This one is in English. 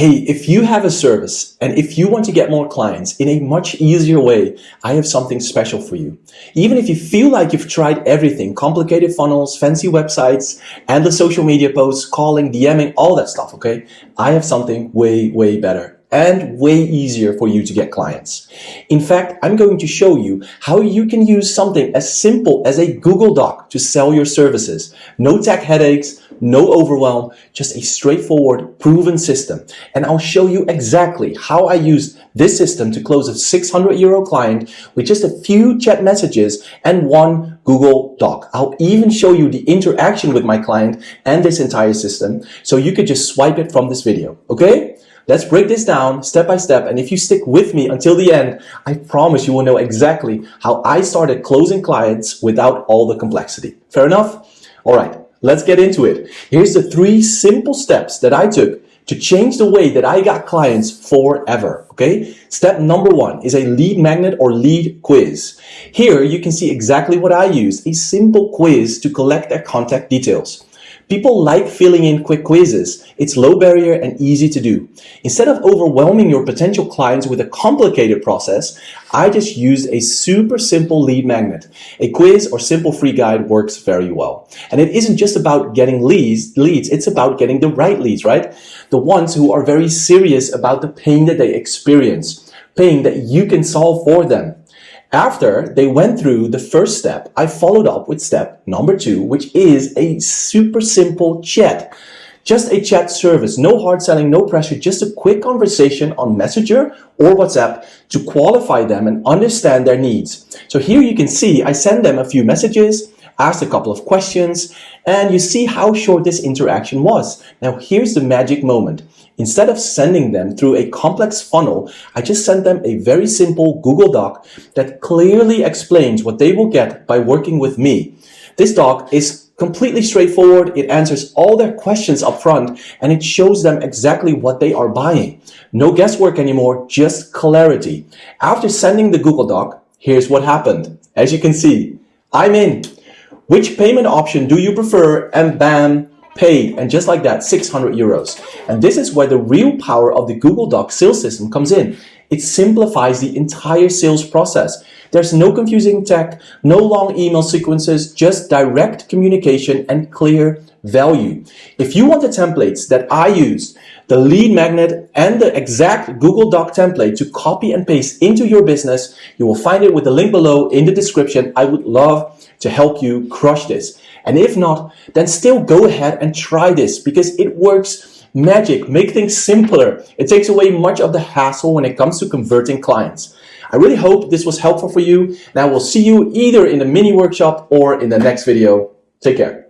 Hey, if you have a service and if you want to get more clients in a much easier way, I have something special for you. Even if you feel like you've tried everything, complicated funnels, fancy websites, endless social media posts, calling, DMing, all that stuff, okay? I have something way better and way easier for you to get clients. In fact, I'm going to show you how you can use something as simple as a Google Doc to sell your services. No tech headaches, no overwhelm, just a straightforward, proven system. And I'll show you exactly how I used this system to close a €600 client with just a few chat messages and one Google Doc. I'll even show you the interaction with my client and this entire system, so you could just swipe it from this video, okay? Let's break this down step by step, and if you stick with me until the end, I promise you will know exactly how I started closing clients without all the complexity. Fair enough? All right, let's get into it. Here's the 3 simple steps that I took to change the way that I got clients forever, okay? Step number 1 is a lead magnet or lead quiz. Here you can see exactly what I use, a simple quiz to collect their contact details. People like filling in quick quizzes. It's low barrier and easy to do. Instead of overwhelming your potential clients with a complicated process, I just used a super simple lead magnet. A quiz or simple free guide works very well. And it isn't just about getting leads, it's about getting the right leads, right? The ones who are very serious about the pain that they experience, pain that you can solve for them. After they went through the first step, I followed up with step number 2, which is a super simple chat. Just a chat service, no hard selling, no pressure, just a quick conversation on Messenger or WhatsApp to qualify them and understand their needs. So here you can see I send them a few messages, asked a couple of questions, and you see how short this interaction was. Now here's the magic moment. Instead of sending them through a complex funnel, I just sent them a very simple Google Doc that clearly explains what they will get by working with me. This doc is completely straightforward. It answers all their questions up front and it shows them exactly what they are buying. No guesswork anymore, just clarity. After sending the Google Doc, here's what happened. As you can see, I'm in. Which payment option do you prefer? And bam, paid. And just like that, €600. And this is where the real power of the Google Doc sales system comes in. It simplifies the entire sales process. There's no confusing tech, no long email sequences, just direct communication and clear value. If you want the templates that I used, the lead magnet and the exact Google Doc template to copy and paste into your business, you will find it with the link below in the description. I would love to help you crush this. And if not, then still go ahead and try this because it works magic. Make things simpler. It takes away much of the hassle when it comes to converting clients. I really hope this was helpful for you, and I will see you either in the mini workshop or in the next video. Take care.